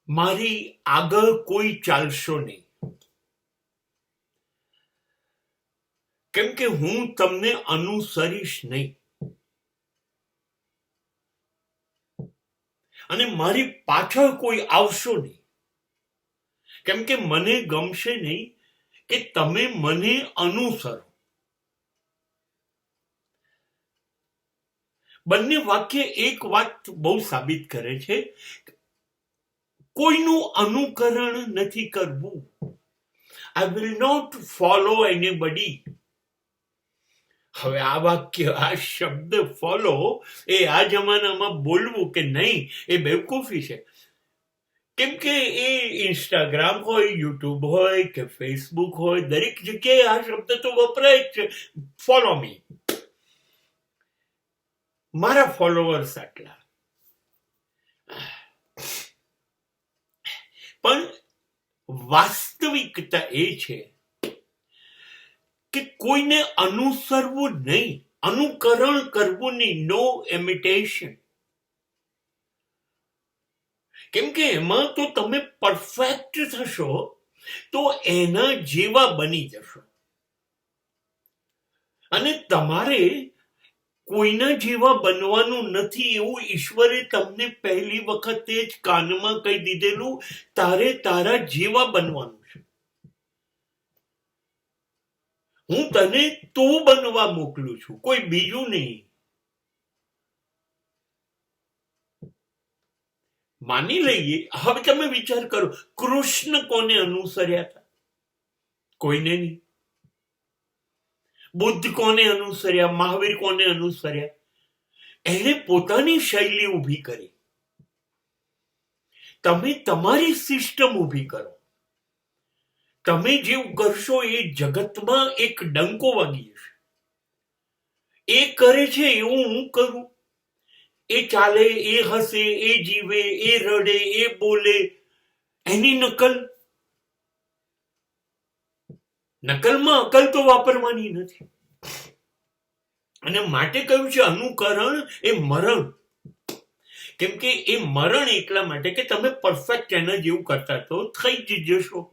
મારી આગળ કોઈ ચાલશો નહીં, કેમ કે હું તમને અનુસરીશ નહીં, અને મારી પાછળ કોઈ આવશો નહીં, કેમ કે મને ગમશે નહીં કે તમે મને અનુસરો. બંને વાક્ય એક વાત બહુ સાબિત કરે છે, કોઈનું અનુકરણ નથી કરવું. I will not follow anybody. હવે આ વાક્ય, આ શબ્દ ફોલો એ આ જમાનામાં બોલવું કે નહીં એ બેવકૂફી છે. કેમ કે એ ઇન્સ્ટાગ્રામ હોય, યુટ્યુબ હોય કે ફેસબુક હોય, દરેક જગ્યાએ આ શબ્દ તો વપરાય જ છે. ફોલો મી, મારા ફોલોવર્સ આટલા. પણ વાસ્તવિકતા એ છે કે કોઈને અનુસરવું નહીં, અનુકરણ કરવું નહીં. નો ઇમિટેશન. કેમ કે એમાં તો તમે પરફેક્ટ થશો તો એના જેવા બની જશો, અને તમારે કોઈના જેવા બનવાનું નથી એવું ઈશ્વરે તમને પહેલી વખતે જ કાનમાં કહી દીધેલું. તારે તારા જેવા બનવાનું છે. હું તને તું બનવા મોકલું છું, કોઈ બીજું નહીં. માની લઈએ, હવે તમે વિચાર કરો, કૃષ્ણ કોને અનુસર્યા હતા? કોઈને નહીં. બુદ્ધ કોને અનુસર્યા? મહાવીર કોને અનુસર્યા? એને પોતાની શૈલી ઊભી કરી. તમે તમારી સિસ્ટમ ઊભી કરો. તમે જેવું કરશો એ જગતમાં એક ડંકો વાગી જશે. એ કરે છે એવું હું કરું, એ ચાલે, એ હસે, એ જીવે, એ રડે, એ બોલે, એની નકલ. નકલમાં અકલ તો વાપરવાની નથી. અને માટે કહ્યું છે અનુકરણ એ મરણ. કેમ કે એ મરણ એટલા માટે કે તમે પરફેક્ટ એના જેવું કરતા તો થઈ જ જશો,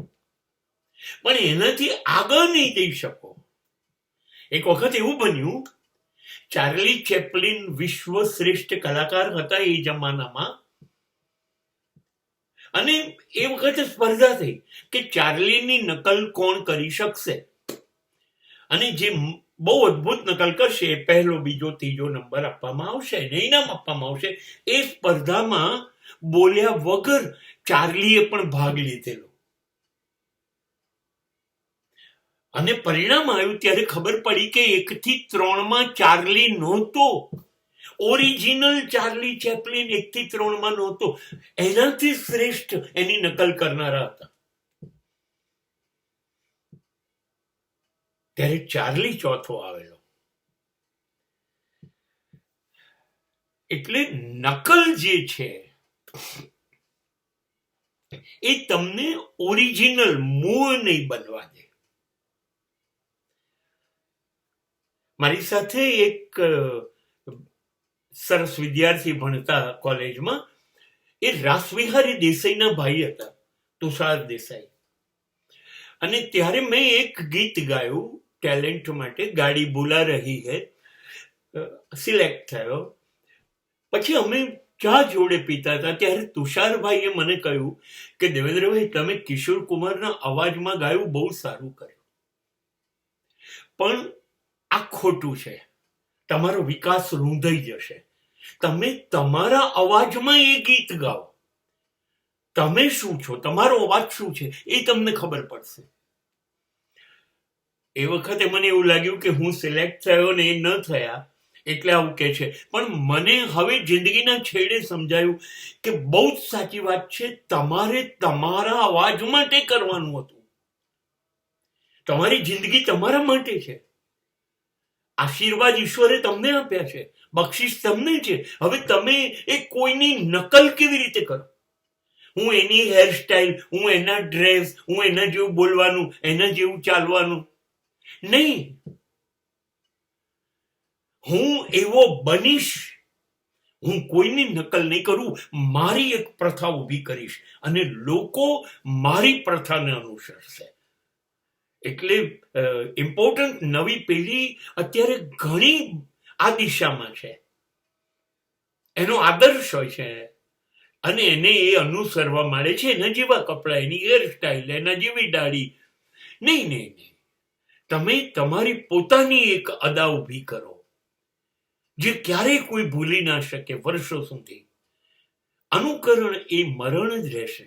પણ એનાથી આગળ નહીં જઈ શકો. એક વખત એવું બન્યું, ચાર્લી ચેપ્લિન વિશ્વ શ્રેષ્ઠ કલાકાર હતા એ જમાનામાં, અને એ વખતે સ્પર્ધા થઈ કે ચાર્લીની નકલ કોણ કરી શકશે. અને જે બહુ અદભુત નકલ કરશે પહેલો, બીજો, ત્રીજો નંબર આપવામાં આવશે, એને ઇનામ આપવામાં આવશે. એ સ્પર્ધામાં બોલ્યા વગર ચાર્લીએ પણ ભાગ લીધેલો. અને પરિણામ આવ્યું ત્યારે ખબર પડી કે 1 થી 3 ચાર્લી નહોતો. ઓરિજિનલ ચાર્લી ચેપ્લિન 1 થી 3 નહોતો. એનાથી શ્રેષ્ઠ એની નકલ કરનારા હતા. ત્યારે ચાર્લી ચોથો આવેલો. એટલે નકલ જે છે એ તમને ઓરિજિનલ મૂળ નહીં બનવા દે. મારી સાથે એક સરસ વિદ્યાર્થી ભણતા કોલેજમાં, એ રાસવિહારી દેસાઈના ભાઈ હતા, તુષાર દેસાઈ. અને ત્યારે મેં એક ગીત ગાયું ટેલેન્ટ માટે, ગાડી બુલા રહી હૈ, સિલેક્ટ થયો. પછી અમે ચા જોડે પીતા હતા ત્યારે તુષારભાઈએ મને કહ્યું કે દેવેન્દ્રભાઈ, તમે કિશોર કુમારના અવાજમાં ગાયું, બહુ સારું કર્યું, પણ આ ખોટું છે, તમારો વિકાસ રૂંધાઈ જશે. તમે તમારા અવાજમાં એ ગીત ગાઓ. તમે શું છો, તમારો અવાજ શું છે એ તમને ખબર પડશે. એ વખતે મને એવું લાગ્યું કે હું સિલેક્ટ થયો ને એ ન થયા એટલે આવું કે છે. પણ મને હવે જિંદગીના છેડે સમજાયું કે બહુ જ સાચી વાત છે. તમારે તમારા અવાજ માટે કરવાનું હતું. તમારી જિંદગી તમારા માટે છે. આશીર્વાદ ઈશ્વરે તમને આપ્યા છે, બક્ષિસ તમને છે. હવે તમે એ કોઈની નકલ કેવી રીતે કરો? હું એની હેરસ્ટાઈલ, હું એના ડ્રેસ, હું એના જેવું બોલવાનું, એના જેવું ચાલવાનું નહીં. હું એવો બનીશ, હું કોઈની નકલ નહીં કરું, મારી એક પ્રથા ઊભી કરીશ અને લોકો મારી પ્રથાને અનુસરશે. એટલે ઇમ્પોર્ટન્ટ નવી પેઢી અત્યારે ઘણી આ દિશામાં છે, એનો આદર્શ હોય છે અને એને એ અનુસરવા માંડે છે. એના જેવા કપડા, એની હેરસ્ટાઈલ, એના જેવી દાઢી. નહીં નહીં નહીં, તમે તમારી પોતાની એક અદા ઊભી કરો જે ક્યારેય કોઈ ભૂલી ના શકે વર્ષો સુધી. અનુકરણ એ મરણ જ રહેશે.